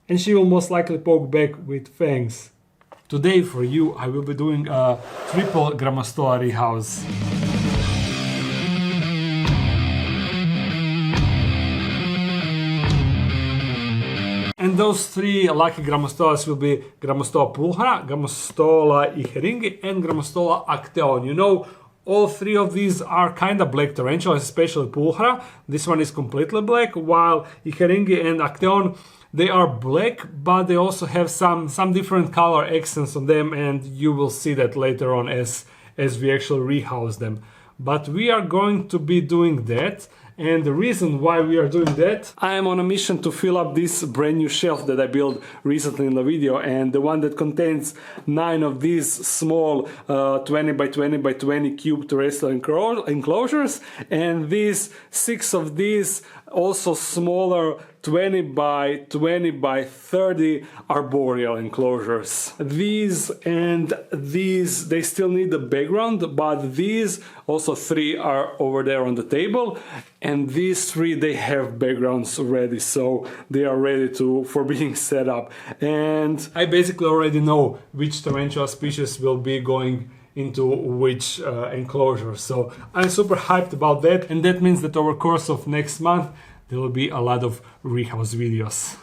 and she will most likely poke back with fangs. Today for you I will be doing a triple grammostola rehouse. And those three lucky grammostolas will be grammostola pulchra, grammostola iheringi, and grammostola acteon. You know, all three of these are kind of black tarantulas, especially pulchra. This one is completely black, while iheringi and acteon, they are black, but they also have some different color accents on them, and you will see that later on as we actually rehouse them. But we are going to be doing that. And the reason why we are doing that, I am on a mission to fill up this brand new shelf that I built recently in the video, and the one that contains 9 of these small 20 by 20 by 20 cube terrestrial enclosures, and these 6 of these also smaller 20 by 20 by 30 arboreal enclosures. These and these, they still need the background, but these also 3 are over there on the table, and these 3 they have backgrounds ready, so they are ready for being set up. And I basically already know which tarantula species will be going into which enclosure, so I'm super hyped about that. And that means that over the course of next month there will be a lot of rehouse videos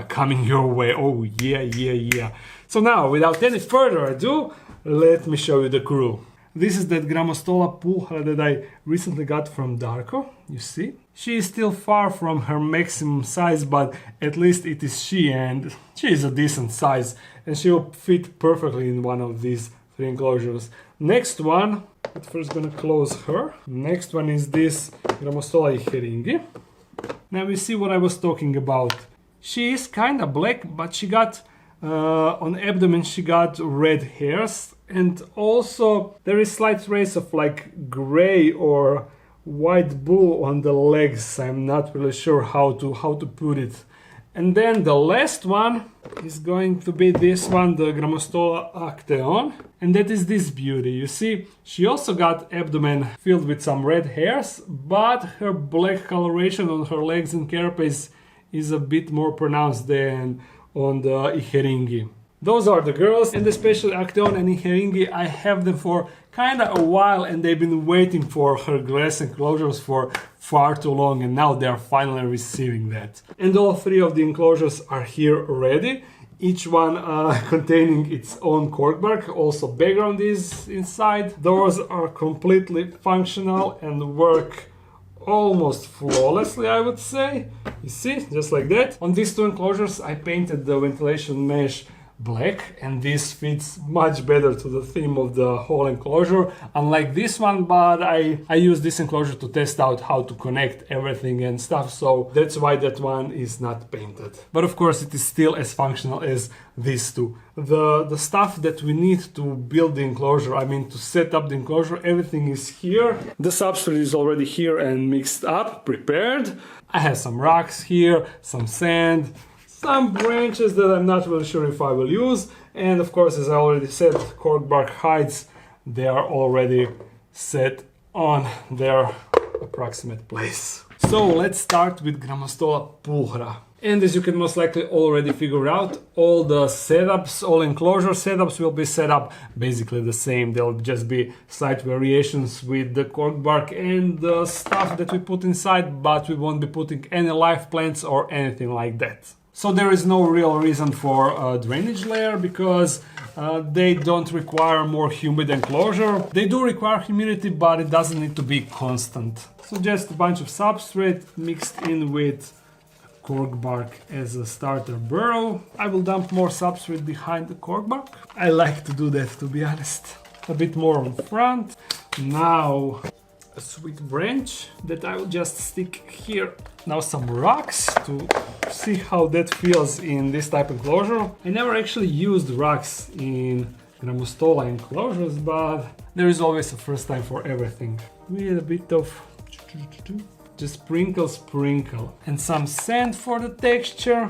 coming your way. Oh yeah. So now, without any further ado, let me show you the crew. This is that grammostola pulchra that I recently got from Darko. You see, she is still far from her maximum size, but at least it is she, and she is a decent size, and she will fit perfectly in one of these 3 enclosures. Next one, I'm first gonna close her. Next one is this grammostola iheringi. Now we see what I was talking about. She is kind of black, but she got on the abdomen she got red hairs, and also there is slight trace of like gray or white bull on the legs. I'm not really sure how to put it. And then the last one is going to be this one, the grammostola acteon, and that is this beauty. You see, she also got abdomen filled with some red hairs, but her black coloration on her legs and carapace is a bit more pronounced than on the iheringi. Those are the girls, and especially acteon and iheringi, I have them for kind of a while, and they've been waiting for her glass enclosures for far too long, and now they are finally receiving that. And all 3 of the enclosures are here ready, each one containing its own cork bark. Also background is inside. Doors are completely functional and work almost flawlessly, I would say. You see, just like that. On these 2 enclosures I painted the ventilation mesh black, and this fits much better to the theme of the whole enclosure, unlike this one, but I use this enclosure to test out how to connect everything and stuff, so that's why that one is not painted. But of course it is still as functional as these 2. The stuff that we need to build the enclosure, I mean to set up the enclosure, everything is here. The substrate is already here and mixed up, prepared. I have some rocks here, some sand, some branches that I'm not really sure if I will use, and of course, as I already said, cork bark hides, they are already set on their approximate place. So let's start with grammostola pulchra. And as you can most likely already figure out, all the setups, all enclosure setups will be set up basically the same. There will just be slight variations with the cork bark and the stuff that we put inside, but we won't be putting any live plants or anything like that. So there is no real reason for a drainage layer, because they don't require more humid enclosure. They do require humidity, but it doesn't need to be constant. So just a bunch of substrate mixed in with cork bark as a starter burrow. I will dump more substrate behind the cork bark. I like to do that, to be honest. A bit more on front. Now a sweet branch that I will just stick here. Now some rocks to see how that feels in this type of enclosure. I never actually used rocks in grammostola enclosures, but there is always a first time for everything. With a bit of just sprinkle, and some sand for the texture.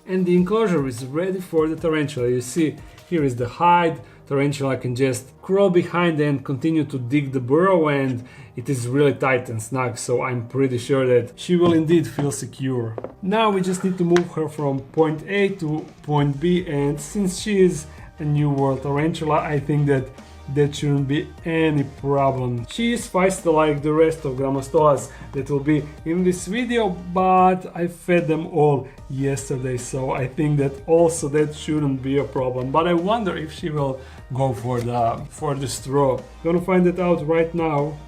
And the enclosure is ready for the tarantula. You see, here is the hide. Tarantula can just crawl behind and continue to dig the burrow, and it is really tight and snug, so I'm pretty sure that she will indeed feel secure. Now we just need to move her from point A to point B, and since she is a New World tarantula, I think that shouldn't be any problem. She is feisty like the rest of grammostolas that will be in this video, but I fed them all yesterday, so I think that also that shouldn't be a problem. But I wonder if she will go for the straw. Gonna find it out right now.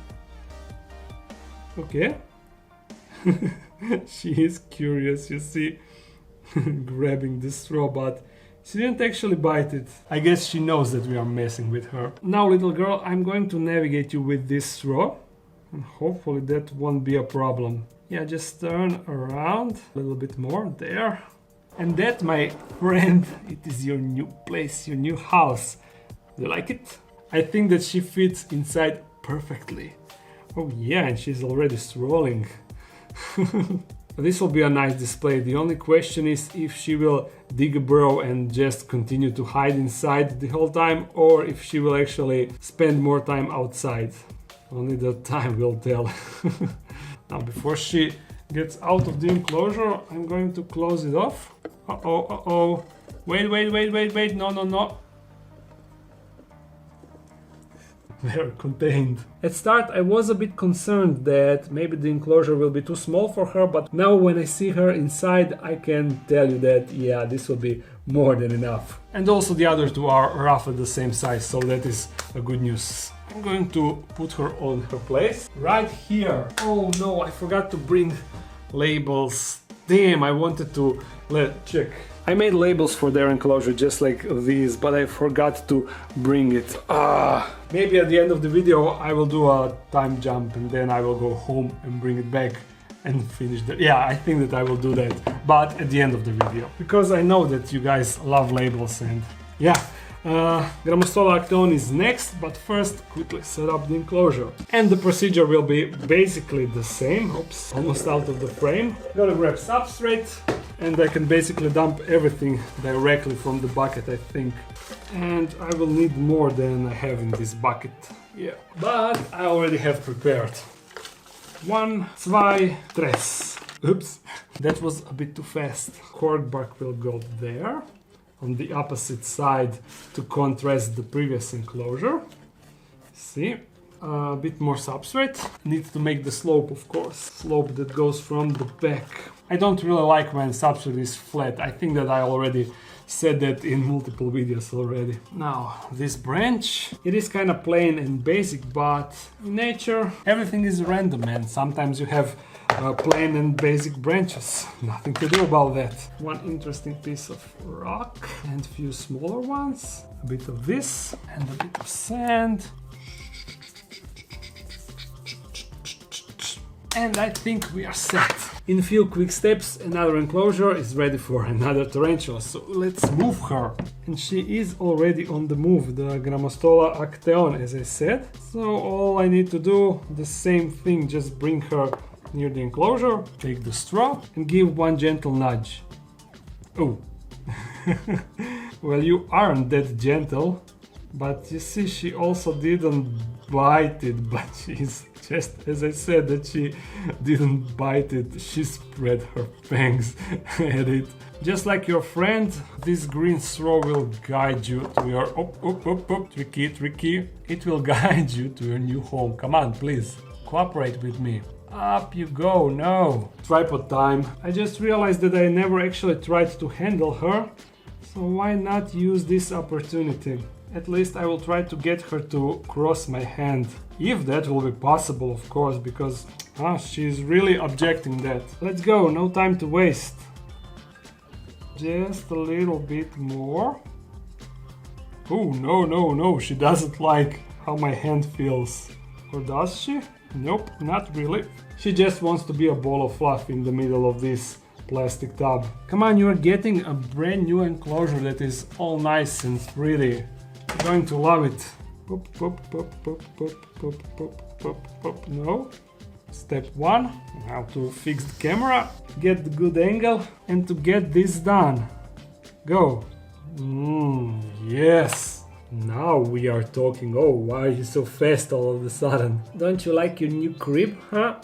Okay. She is curious, you see, grabbing the straw, but she didn't actually bite it. I guess she knows that we are messing with her. Now, little girl, I'm going to navigate you with this straw, and hopefully that won't be a problem. Yeah, just turn around a little bit more, there. And that, my friend, it is your new place, your new house. Do you like it? I think that she fits inside perfectly. Oh yeah, and she's already strolling. This will be a nice display. The only question is if she will dig a burrow and just continue to hide inside the whole time, or if she will actually spend more time outside. Only the time will tell. Now, before she gets out of the enclosure, I'm going to close it off. Uh-oh, uh-oh. Wait, no. They're contained. At start I was a bit concerned that maybe the enclosure will be too small for her, but now when I see her inside I can tell you that yeah, this will be more than enough. And also the other two are roughly the same size, so that is a good news. I'm going to put her on her place right here. Oh no, I forgot to bring labels. Damn, I wanted to check. I made labels for their enclosure just like these, but I forgot to bring it. Maybe at the end of the video I will do a time jump and then I will go home and bring it back and finish that. Yeah, I think that I will do that, but at the end of the video, because I know that you guys love labels. And yeah, Grammostola acteon is next, but first quickly set up the enclosure. And the procedure will be basically the same. Oops, almost out of the frame. Gotta grab substrate, and I can basically dump everything directly from the bucket, I think. And I will need more than I have in this bucket. Yeah, but I already have prepared. 1, 2, 3. Oops, that was a bit too fast. Cork bark will go there, on the opposite side, to contrast the previous enclosure. See? A bit more substrate. Need to make the slope, of course. Slope that goes from the back. I don't really like when substrate is flat. I think that I already said that in multiple videos already. Now, this branch, it is kind of plain and basic, but in nature everything is random, and sometimes you have plain and basic branches. Nothing to do about that. One interesting piece of rock and a few smaller ones. A bit of this and a bit of sand. And I think we are set. In a few quick steps, another enclosure is ready for another tarantula, so let's move her. And she is already on the move, the Grammostola acteon, as I said. So all I need to do, the same thing, just bring her near the enclosure, take the straw and give one gentle nudge. Oh. Well, you aren't that gentle, but you see, she also didn't bite it, but she's just as I said that she didn't bite it, she spread her fangs at it. Just like your friend, this green straw will guide you to your tricky. It will guide you to your new home. Come on, please, cooperate with me. Up you go. No. Tripod time. I just realized that I never actually tried to handle her, so why not use this opportunity? At least I will try to get her to cross my hand. If that will be possible, of course, because she's really objecting that. Let's go, no time to waste. Just a little bit more. Oh, no, she doesn't like how my hand feels. Or does she? Nope, not really. She just wants to be a ball of fluff in the middle of this plastic tub. Come on, you are getting a brand new enclosure that is all nice and pretty. You're going to love it. Pop, pop, pop, pop, pop, pop, pop, pop, pop. No. Step 1, how to fix the camera, get the good angle, and to get this done. Go. Yes. Now we are talking. Oh, why are you so fast all of a sudden? Don't you like your new crib, huh?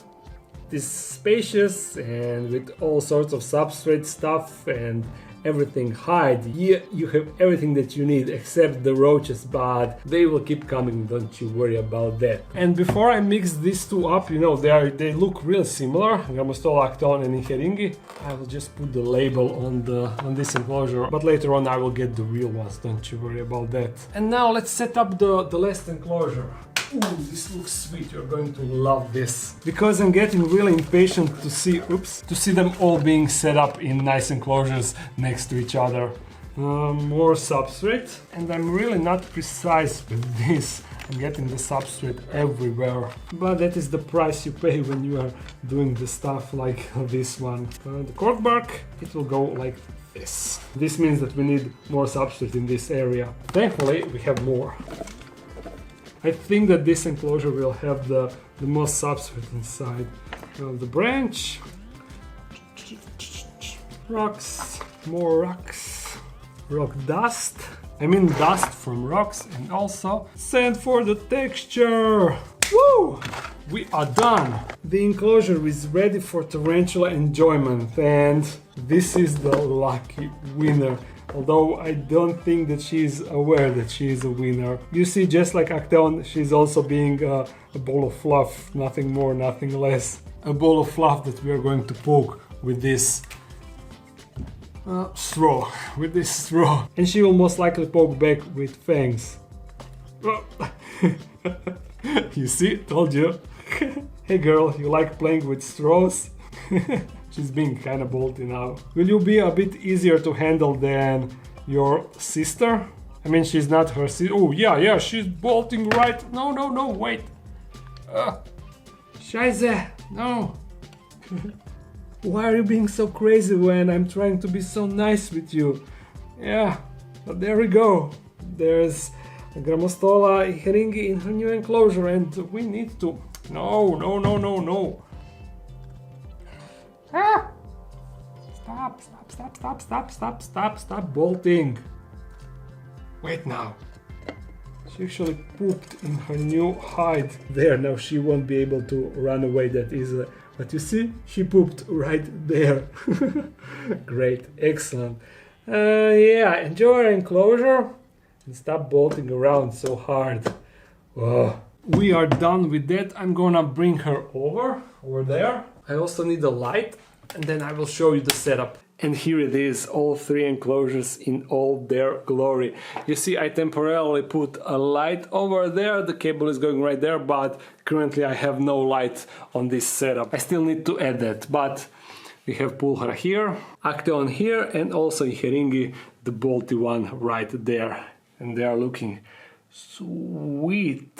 It's spacious and with all sorts of substrate stuff and everything hide. Here you have everything that you need except the roaches, but they will keep coming, don't you worry about that. And before I mix these two up, you know, they look real similar, grammostola, acteon and iheringi. I will just put the label on this enclosure, but later on I will get the real ones, don't you worry about that. And now let's set up the last enclosure. Ooh, this looks sweet, you're going to love this. Because I'm getting really impatient to see them all being set up in nice enclosures next to each other. More substrate, and I'm really not precise with this. I'm getting the substrate everywhere. But that is the price you pay when you are doing the stuff like this one. The cork bark, it will go like this. This means that we need more substrate in this area. Thankfully, we have more. I think that this enclosure will have the most substrate inside. The branch, rocks, more rocks, rock dust. I mean dust from rocks, and also sand for the texture. Woo! We are done. The enclosure is ready for tarantula enjoyment, and this is the lucky winner. Although I don't think that she's aware that she is a winner. You see, just like acteon, she's also being a ball of fluff, nothing more, nothing less. A ball of fluff that we are going to poke with this straw. And she will most likely poke back with fangs. You see, told you. Hey girl, you like playing with straws? She's being kind of bolty now. Will you be a bit easier to handle than your sister? I mean, she's not her sister. Oh, yeah, she's bolting right. No, wait. Scheiße, no. Why are you being so crazy when I'm trying to be so nice with you? Yeah, but there we go. There's a grammostola iheringi in her new enclosure, and we need to... No. Ah! Stop bolting. Wait now. She actually pooped in her new hide. There, now she won't be able to run away that easily. But you see, she pooped right there. Great, excellent. Yeah, enjoy our enclosure and stop bolting around so hard. Oh. We are done with that. I'm gonna bring her over there. I also need a light, and then I will show you the setup. And here it is, all three enclosures in all their glory. You see, I temporarily put a light over there, the cable is going right there, but currently I have no light on this setup. I still need to add that, but we have pulchra here, acteon here, and also iheringi, the bolty one right there. And they are looking sweet.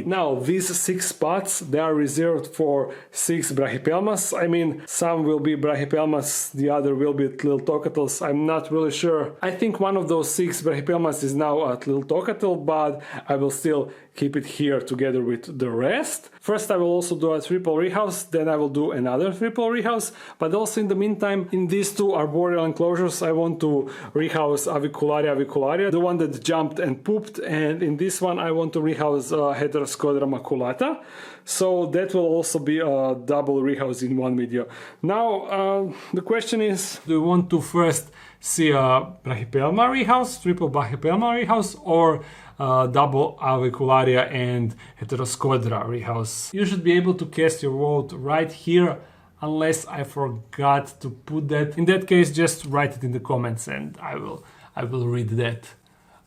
Now, these 6 spots, they are reserved for 6 brachypelmas. I mean, some will be brachypelmas, the other will be tliltocatls. I'm not really sure. I think one of those 6 brachypelmas is now a tliltocatl, but I will still keep it here together with the rest. First, I will also do a triple rehouse, then I will do another triple rehouse. But also in the meantime, in these 2 arboreal enclosures, I want to rehouse avicularia, the one that jumped and pooped, and in this one I want to rehouse Heteroscodra maculata. So that will also be a double rehouse in one video. Now the question is, do you want to first see a brachypelma rehouse, triple brachypelma rehouse, or double avicularia and Heteroscodra rehouse? You should be able to cast your vote right here, unless I forgot to put that. In that case, just write it in the comments and I will read that.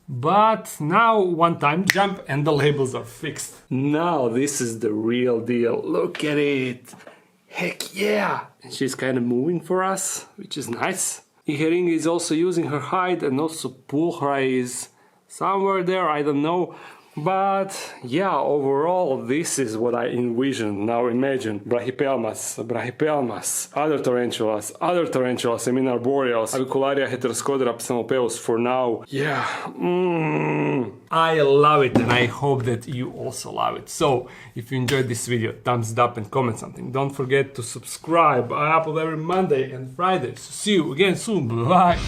But now, one time jump and the labels are fixed. Now this is the real deal. Look at it. Heck yeah! And she's kind of moving for us, which is nice. Iheringi is also using her hide, and also pulchra is somewhere there, I don't know. But yeah, overall this is what I envisioned. Now imagine brachypelmas, other tarantulas, I mean arboreals, avicularia, Heteroscodra, psammopeus for now. Yeah, I love it, and I hope that you also love it. So if you enjoyed this video, thumbs it up and comment something. Don't forget to subscribe. I upload every Monday and Friday. So see you again soon. Bye.